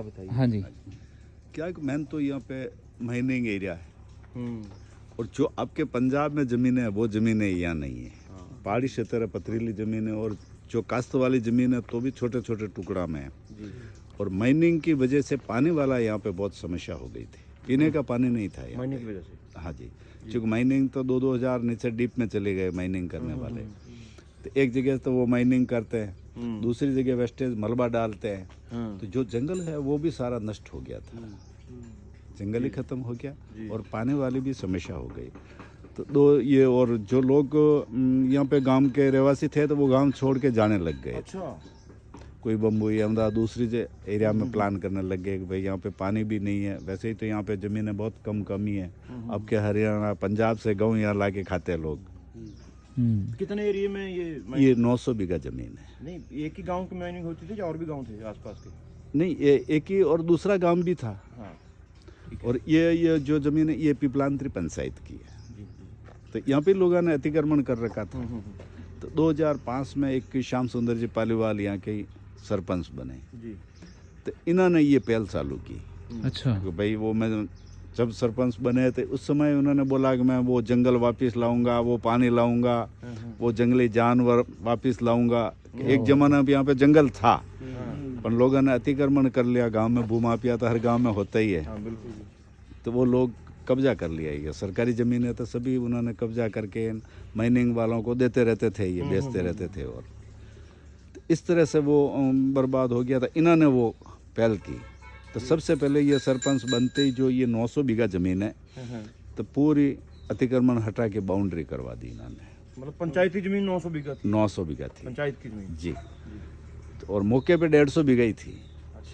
बताइए। हाँ जी। क्या मेन तो यहाँ पे माइनिंग एरिया है और जो आपके पंजाब में ज़मीन है वो ज़मीनें यहाँ नहीं है। पहाड़ी क्षेत्र है, पथरीली ज़मीन है और जो काश्त वाली ज़मीन है तो भी छोटे छोटे टुकड़ा में है। और माइनिंग की वजह से पानी वाला यहाँ पे बहुत समस्या हो गई थी, पीने का पानी नहीं था यहाँ माइनिंग पे। की वजह से। हाँ जी, क्योंकि माइनिंग तो 2-2 हज़ार नीचे डीप में चले गए माइनिंग करने वाले। तो एक जगह तो वो माइनिंग करते हैं, दूसरी जगह वेस्टेज मलबा डालते हैं, तो जो जंगल है वो भी सारा नष्ट हो गया था, जंगल ही खत्म हो गया और पानी वाली भी समस्या हो गई। तो दो ये और जो लोग यहाँ पे गांव के रहवासी थे तो वो गांव छोड़ के जाने लग गए। अच्छा। कोई बम्बई अहमदाबाद दूसरी एरिया में प्लान करने लग गए कि भाई यहाँ पे पानी भी नहीं है, वैसे ही तो यहाँ पे ज़मीनें बहुत कमी है। अब के हरियाणा पंजाब से गेहूँ यहाँ ला के खाते हैं लोग। कितने एरिया में ये 900 बीघा ज़मीन है। नहीं, एक ही गांव की माइनिंग होती थी या और भी गांव थे आसपास के? नहीं, ये एक ही और दूसरा गांव भी था। हाँ। और ये जो ज़मीन है ये पिपलांतरी पंचायत की है। तो यहाँ पे लोगों ने अतिक्रमण कर रखा था। तो 2005 में एक श्याम सुंदर जी पालीवाल यहाँ के सरपंच बने जी। तो इन्होंने ये पहल चालू की। अच्छा। कि भाई वो मैं जब सरपंच बने थे उस समय उन्होंने बोला कि मैं वो जंगल वापस लाऊंगा, वो पानी लाऊंगा, वो जंगली जानवर वापस लाऊंगा। एक जमाना में यहाँ पे जंगल था पर लोगों ने अतिक्रमण कर लिया। गांव में भूमाफिया तो हर गांव में होता ही है। तो वो लोग कब्जा कर लिया। ये सरकारी ज़मीन है तो सभी उन्होंने कब्जा करके माइनिंग वालों को देते रहते थे, ये बेचते रहते थे और इस तरह से वो बर्बाद हो गया था। इन्होंने वो पहल की। तो सबसे पहले ये सरपंच बनते ही जो ये 900 बीघा ज़मीन है तो पूरी अतिक्रमण हटा के बाउंड्री करवा दी इन्होंने। मतलब पंचायत की जमीन 900 बीघा थी? 900 बीघा थी पंचायत की जमीन जी। तो और मौके पे 150 बीघा ही थी।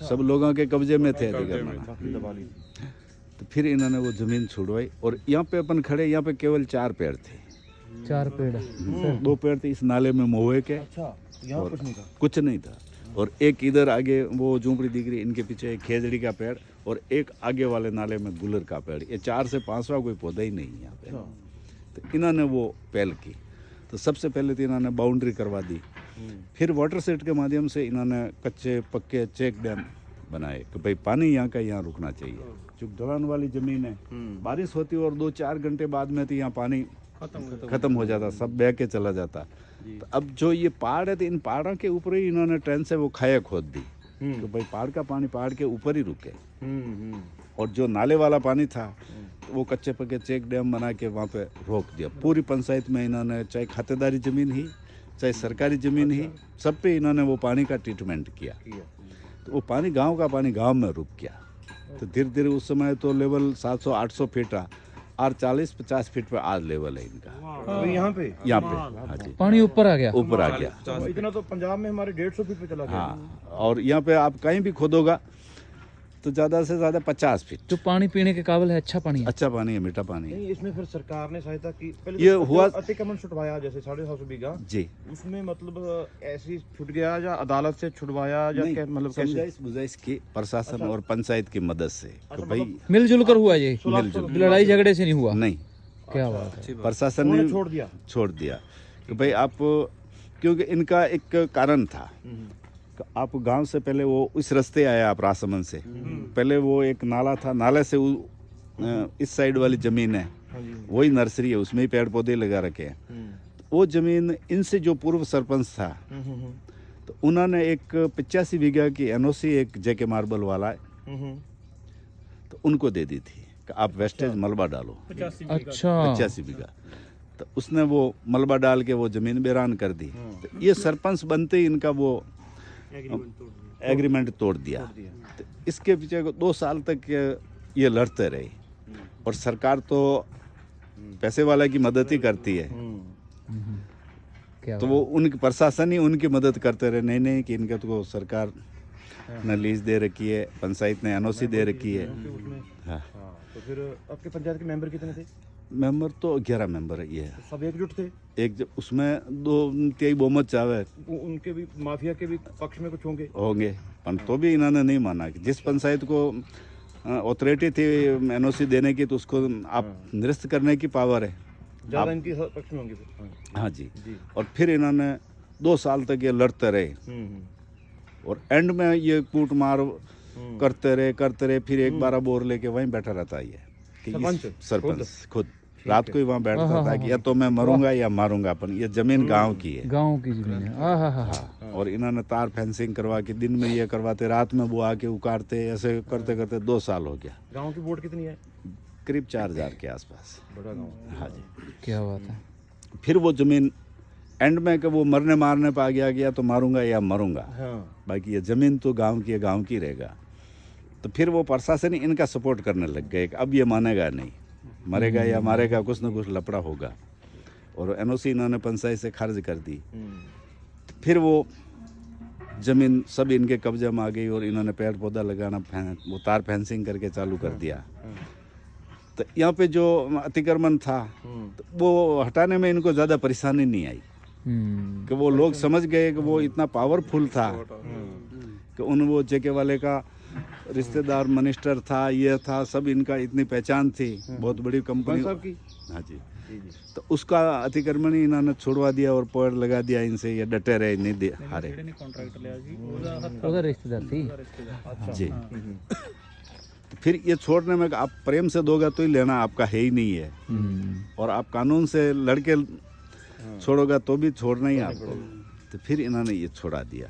सब लोगों के कब्जे में थे अतिक्रमण। तो फिर इन्होंने वो ज़मीन छुड़वाई और यहाँ पे अपन खड़े, यहाँ पे केवल 4 पेड़ थे। 4 पेड़? 2 पेड़ थे इस नाले में महुए के। अच्छा, यहाँ कुछ नहीं था? कुछ नहीं था। और एक इधर आगे वो झूंपड़ी दिख रही, इनके पीछे एक खेजड़ी का पेड़ और एक आगे वाले नाले में गुलर का पेड़। ये 4 से 5वां कोई पौधा ही नहीं है यहाँ पे। तो इन्होंने वो पहल की। तो सबसे पहले तो इन्होंने बाउंड्री करवा दी। फिर वाटर सेट के माध्यम से इन्होंने कच्चे पक्के चेक डैम बनाए कि भाई पानी यहाँ का यहाँ रुकना चाहिए। चूँकि ढलान वाली ज़मीन है, बारिश होती और 2-4 घंटे बाद में तो यहाँ पानी खत्म हो जाता, सब बह के चला जाता। तो अब जो ये पहाड़ है तो इन पहाड़ों के ऊपर ही इन्होंने ट्रेन से वो खाया खोद दी तो भाई पहाड़ का पानी पहाड़ के ऊपर ही रुके। और जो नाले वाला पानी था तो वो कच्चे पक्के चेक डैम बना के वहाँ पे रोक दिया। पूरी पंचायत में इन्होंने चाहे खातेदारी ज़मीन ही चाहे सरकारी ज़मीन ही सब पे इन्होंने वो पानी का ट्रीटमेंट किया। तो वो पानी गांव का पानी गांव में रुक गया। तो धीरे धीरे उस समय तो लेवल 700-800 फीट रहा और 40-50 फीट पे आज लेवल है इनका। यहाँ पे? यहाँ पे हाँ जी, पानी ऊपर आ गया? ऊपर आ गया। इतना तो पंजाब में हमारे 150 फीट पे चला गया। हाँ, और यहाँ पे आप कहीं भी खोदोगा तो ज़्यादा से ज़्यादा 50 फीट। जो पानी पीने के काबिल है, अच्छा पानी है? अच्छा पानी है, मीठा पानी है। नहीं, इसमें फिर सरकार ने सहायता की? पहले ये तो हुआ अतिक्रमण छुटवाया जैसे 750 बीघा जी, उसमें मतलब ऐसे ही छुट गया या अदालत से छुटवाया या क्या, मतलब कैसे? समझाइश बुझाइश की प्रशासन और पंचायत की मदद से कि भाई मिलजुल कर हुआ ये? लड़ाई झगड़े से नहीं हुआ? नहीं, क्या बात है। प्रशासन ने छोड़ दिया कि भाई आप, क्योंकि इनका एक कारण था कि आप गांव से पहले वो इस रास्ते आया आप राजसमंद से, पहले वो एक नाला था, नाले से इस साइड वाली ज़मीन है वही नर्सरी है, उसमें ही पेड़ पौधे लगा रखे हैं। वो ज़मीन इनसे जो पूर्व सरपंच था तो उन्होंने एक 85 बीघा की एनओसी एक जेके मार्बल वाला है तो उनको दे दी थी कि आप वेस्टेज मलबा डालो। अच्छा। 85 बीघा। तो उसने वो मलबा डाल के वो ज़मीन बेरान कर दी। तो ये सरपंच बनते ही इनका वो एग्रीमेंट तोड़ दिया। तो इसके पीछे 2 साल तक ये लड़ते रहे और सरकार तो पैसे वाला की मदद ही करती है तो वो उनकी प्रशासन ही उनकी मदद करते रहे। नहीं कि इनका तो सरकार ने लीज दे रखी है, पंचायत ने एनओसी दे रखी है। हाँ। तो फिर आपके पंचायत के मेंबर कितने थे? मेंबर तो 11 मेंबर है। ये तो सब एकजुट थे? उसमें 2-3 बहुमत चाहे उनके भी माफिया के भी पक्ष में कुछ होंगे पर तो भी इन्होंने नहीं माना कि जिस पंचायत को अथॉरिटी थी एनओसी देने की तो उसको आप निरस्त करने की पावर है, ज़्यादा इनके पक्ष में होंगे फिर। हाँ जी। और फिर इन्होंने 2 साल तक ये लड़ते रहे और एंड में ये कूट मार करते रहे, फिर एक 12 बोर लेके वहीं बैठा रहता है ये कि सरपंच खुद रात को ही वहाँ बैठता था कि या तो मैं मरूंगा या मारूंगा अपन। ये जमीन गांव की है, गांव की जमीन है। हाँ। और इन्होंने तार फेंसिंग करवा के दिन में ये करवाते, रात में वो आके उकारते, ऐसे करते करते 2 साल हो गया। गांव की वोट कितनी है? करीब 4000 के आसपास। बड़ा गांव। हाँ जी। क्या बात है। फिर वो जमीन एंड में कि वो मरने मारने पे आ गया तो मारूंगा या मरूंगा, बाकी ये जमीन तो गांव की है, गांव की रहेगा। तो फिर वो प्रशासन इनका सपोर्ट करने लग गए कि अब ये मानेगा नहीं, मरेगा या मारेगा, कुछ ना कुछ लफड़ा होगा। और एनओसी इन्होंने पंचायत से खारिज कर दी। फिर वो जमीन सब इनके कब्जे में आ गई और इन्होंने पेड़ पौधा लगाना, वो तार फेंसिंग करके चालू कर दिया। तो यहाँ पे जो अतिक्रमण था तो वो हटाने में इनको ज़्यादा परेशानी नहीं आई कि वो लोग समझ गए कि वो इतना पावरफुल था कि उन वो जेके वाले का रिश्तेदार मिनिस्टर था, ये था, सब इनका इतनी पहचान थी, बहुत बड़ी कंपनी की। हाँ जी। तो उसका अतिक्रमण ही इन्होंने छोड़वा दिया और पेड़ लगा दिया इनसे, ये डटे रहे, नहीं दे हारे उधर रिश्तेदार थी जी। तो फिर ये छोड़ने में आप प्रेम से दोगा तो ही लेना, आपका है ही नहीं है, और आप कानून से लड़के छोड़ोगा तो भी छोड़ना ही आपको। तो फिर इन्होंने ये छोड़ा दिया।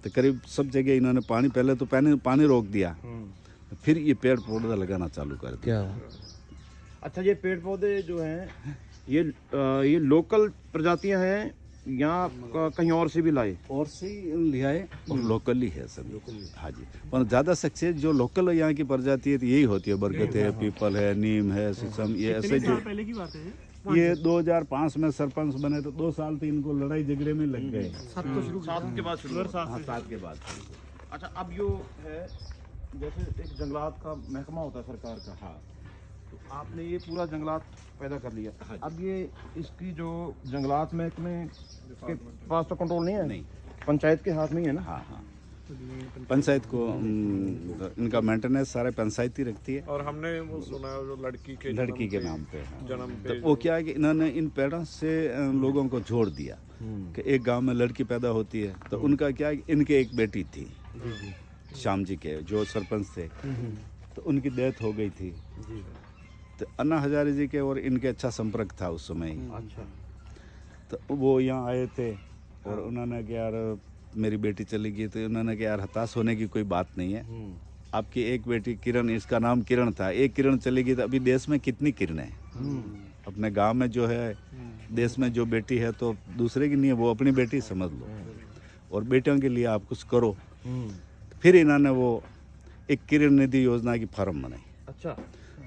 तो करीब सब जगह इन्होंने पानी, पहले तो पानी रोक दिया, फिर ये पेड़ पौधा लगाना चालू कर दिया। अच्छा, ये पेड़ पौधे जो हैं ये लोकल प्रजातियां हैं या कहीं और से भी लाए? और से लिया है और लोकल ही है सब। हाँ जी। पर ज़्यादा सक्सेस जो लोकल यहाँ की प्रजाति है तो यही होती है, बरगद है, पीपल है, नीम है, शीशम, ये ऐसे जो। पहले की बात है ये 2005 में सरपंच बने तो 2 साल तो इनको लड़ाई झगड़े में लग गए। 7 के बाद शुरू हुआ। 7 के बाद। अच्छा, अब यो है जैसे एक जंगलात का महकमा होता है सरकार का। हाँ। तो आपने ये पूरा जंगलात पैदा कर लिया। हाँ। अब ये इसकी जो जंगलात महकमे के पास तो कंट्रोल नहीं है? नहीं, पंचायत के हाथ में ही है ना? हाँ हाँ, पंचायत को इनका मेंटेनेंस सारे पंचायत ही रखती है। और हमने वो सुना है जो लड़की के नाम पे हाँ। जन्म तो पे वो क्या है कि इन्होंने इन पेड़ों से लोगों को जोड़ दिया कि एक गांव में लड़की पैदा होती है तो उनका क्या है, इनके एक बेटी थी श्याम जी के जो सरपंच थे, तो उनकी डेथ हो गई थी। तो अन्ना हजारे जी के और इनके अच्छा संपर्क था उस समय ही। अच्छा। तो वो यहाँ आए थे और उन्होंने कि यार मेरी बेटी चली गई, तो उन्होंने कि यार हताश होने की कोई बात नहीं है, आपकी एक बेटी किरण, इसका नाम किरण था, एक किरण चली गई तो अभी देश में कितनी किरण है? अपने गांव में जो है, देश में जो बेटी है तो दूसरे की नहीं है, वो अपनी बेटी समझ लो, और बेटियों के लिए आप कुछ करो। फिर इन्होंने वो एक किरण निधि योजना की फार्म बनाई। अच्छा।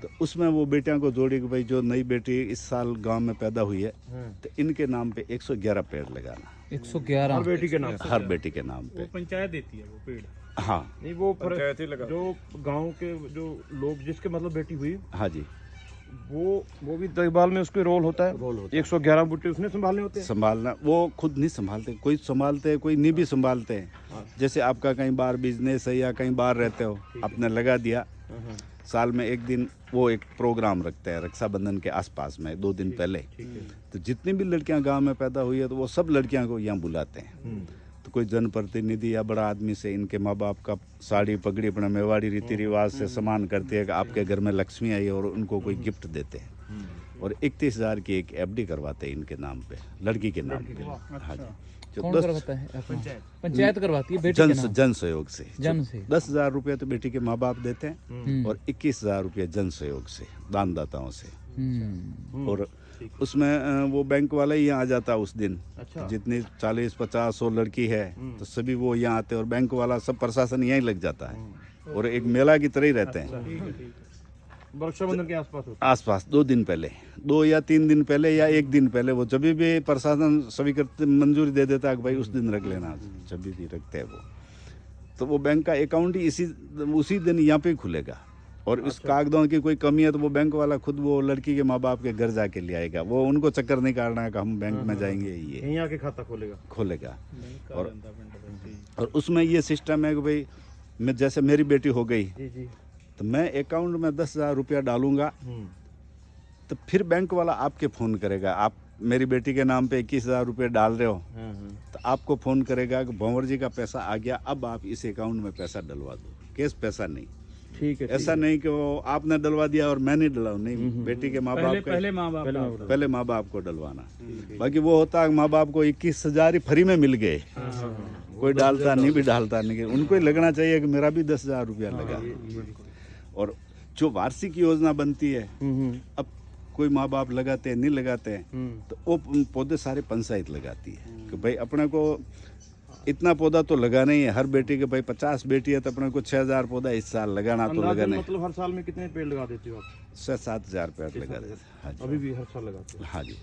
तो उसमें वो बेटियों को जोड़ी कि भाई जो नई बेटी इस साल गांव में पैदा हुई है तो इनके नाम पे 111 पेड़ लगाना। 111 हर बेटी के नाम? हर बेटी के नाम पे। वो पंचायत देती है वो पेड़। हाँ नहीं, वो पंचायत ही लगा। जो गांव के जो लोग जिसके मतलब बेटी हुई, हाँ जी, वो भी देखभाल में उसके रोल होता है। 111 बूटे उसने संभालने होते हैं। संभालना वो खुद नहीं संभालते, कोई संभालते हैं, कोई नहीं भी संभालते हैं। जैसे आपका कहीं बाहर बिजनेस है या कहीं बाहर रहते हो, आपने लगा दिया, साल में एक दिन वो एक प्रोग्राम रखते हैं रक्षाबंधन के आसपास में 2 दिन पहले। तो जितनी भी लड़कियां गांव में पैदा हुई है तो वो सब लड़कियां को यहाँ बुलाते हैं। तो कोई जनप्रतिनिधि या बड़ा आदमी से इनके माँ बाप का साड़ी पगड़ी अपना मेवाड़ी रीति रिवाज से सम्मान करते हैं कि आपके घर में लक्ष्मी आई, और उनको कोई गिफ्ट देते हैं। और 31,000 की एक FD करवाते हैं इनके नाम पे, लड़की के नाम पे। हाँ जी। कौन करवाता है? पंचायत करवाती है बेटी के नाम? जन सहयोग से। जन से 10,000 रुपये तो बेटी के माँ बाप देते हैं और 21,000 रुपये जन सहयोग से, दानदाताओं से। और उसमें वो बैंक वाला ही यहाँ आ जाता है उस दिन। अच्छा। जितनी 40, 50, 100 लड़की है तो सभी वो यहाँ आते हैं और बैंक वाला सब प्रशासन यहीं लग जाता है और एक मेला की तरह ही रहते हैं। रक्षाबंधन के आसपास होता है? आसपास 2 दिन पहले, 2 या 3 दिन पहले या 1 दिन पहले, वो जब भी प्रशासन स्वीकृत मंजूरी दे देता है कि भाई उस दिन रख लेना, जब भी रखते हैं वो, तो वो बैंक का अकाउंट ही उसी दिन यहाँ पे खुलेगा। और इस कागजों की कोई कमी है तो वो बैंक वाला खुद वो लड़की के माँ बाप के घर जाके ले आएगा। वो उनको चक्कर नहीं काटना है कि हम बैंक में जाएंगे, ये यहीं आके खाता खोलेगा। और उसमें ये सिस्टम है कि भाई मैं, जैसे मेरी बेटी हो गई जी, तो मैं अकाउंट में 10,000 रुपया डालूंगा, तो फिर बैंक वाला आपके फ़ोन करेगा, आप मेरी बेटी के नाम पे 21,000 रुपये डाल रहे हो, तो आपको फ़ोन करेगा कि भंवर जी का पैसा आ गया, अब आप इस अकाउंट में पैसा डलवा दो, कैश पैसा नहीं। ठीक है। ऐसा नहीं कि वो आपने डलवा दिया और मैंने डलवाऊं, नहीं, बेटी के माँ बाप का पहले माँ बाप को डलवाना। बाकी वो होता है माँ बाप को 21,000 ही फ्री में मिल गए, कोई डालता नहीं भी डालता नहीं, उनको ही लगना चाहिए कि मेरा भी 10,000 रुपया लगा। और जो वार्षिक योजना बनती है, अब कोई माँ बाप लगाते हैं नहीं लगाते हैं, तो वो पौधे सारे पंचायत लगाती है कि भाई अपने को इतना पौधा तो लगाना ही है। हर बेटी के भाई 50 बेटी है तो अपने को 6,000 पौधा इस साल लगाना तो लगाना है। मतलब हर साल में कितने पेड़ लगा देते हो आप? 6-7 पेड़ लगा देते। हाँ जी, अभी भी हर साल लगाते हो? हाँ जी।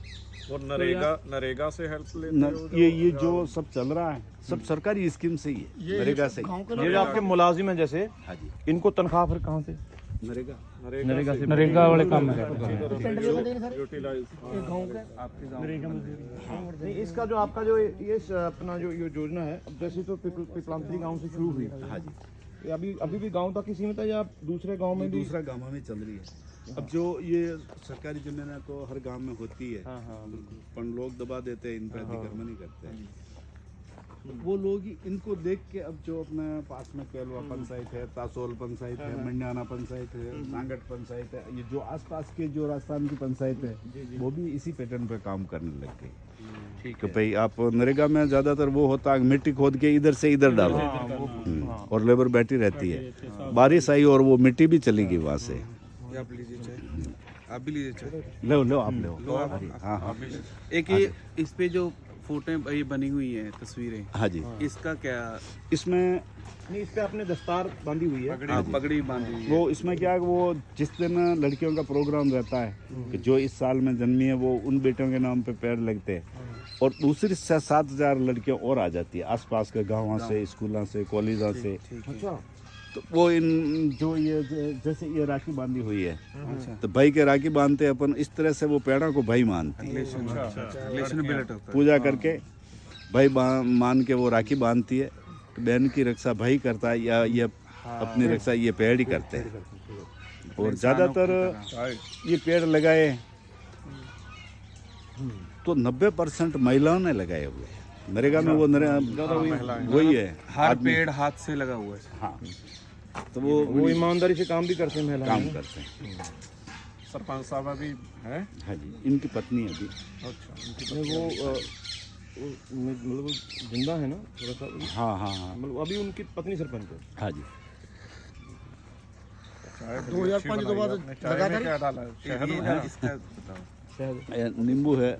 और नरेगा से हेल्प लेते हो? ये जो सब चल रहा है सब सरकारी स्कीम से ही है, नरेगा से ही। ये जो आपके मुलाजिम हैं जैसे, हाँ जी, इनको तनख्वाह फिर कहाँ से? नरेगा वाले काम में नहीं, इसका जो आपका जो ये अपना जो ये योजना है, अब जैसे तो पिपलांतरी गांव से शुरू हुई। हाँ जी। ये अभी भी गांव तक ही सीमित है या आप दूसरे गांव में भी? दूसरा गाँव में चल रही है। अब जो ये सरकारी जमीन तो हर गांव में होती है, पर लोग दबा देते हैं, इन पर अतिक्रमण नहीं करते हैं। वो लोग ही इनको देख के अब जो अपने पास में केलवा पंचायत है, तासोल पंचायत है, मंडाना पंचायत है, सांगट पंचायत है, ये जो आसपास के जो राजस्थान की पंचायत है, वो भी इसी पैटर्न पे काम करने लग गई। ठीक है भाई, आप नरेगा में ज्यादातर वो होता है मिट्टी खोद के इधर से इधर डालो, और लेबर बैठी रहती है। बारिश आई और वो मिट्टी भी चली गई वहाँ से। आप लीजिए चाय, आप भी लीजिए चाय। लो आप लो। हाँ हाँ। एक ये इस पे जो फोटो ये बनी हुई है तस्वीरें, हाँ जी, इसका क्या? इसमें नहीं, इस पे आपने दस्तार बांधी हुई है, पगड़ी बांधी हुई है। वो इसमें क्या है, वो जिस दिन लड़कियों का प्रोग्राम रहता है कि जो इस साल में जन्मी है वो उन बेटियों के नाम पे पेड़ लगते हैं, और दूसरी 7,000 लड़कियां और आ जाती है आसपास के गाँवों से, स्कूलों से, कॉलेजों से। अच्छा, तो वो इन जो ये जैसे ये राखी बांधी हुई है, तो भाई के राखी बांधते हैं अपन, इस तरह से वो पेड़ों को भाई मानती है। पूजा करके भाई मान के वो राखी बांधती है, तो बहन की रक्षा भाई करता है, या ये अपनी रक्षा ये पेड़ ही करते हैं। और ज़्यादातर ये पेड़ लगाए तो 90% महिलाओं ने लगाए हुए हैं। नरेगा में वो वही है, हर पेड़ हाथ से लगा हुआ है। हाँ, तो वो ईमानदारी से काम भी करते हैं, महिलाएं काम करते हैं। सरपंच साहब अभी है? हाँ जी, इनकी पत्नी है अभी। अच्छा, वो मतलब जिंदा है ना थोड़ा सा? हाँ हाँ हाँ, मतलब अभी उनकी पत्नी सरपंच है? हाँ जी। 2005 के बाद लगातार क्या डाला है? शहद में क्या? इसका बताओ। नींबू है।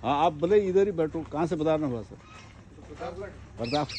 हाँ, आप भले इधर ही बैठो, कहाँ से बता रहा हूँ सर?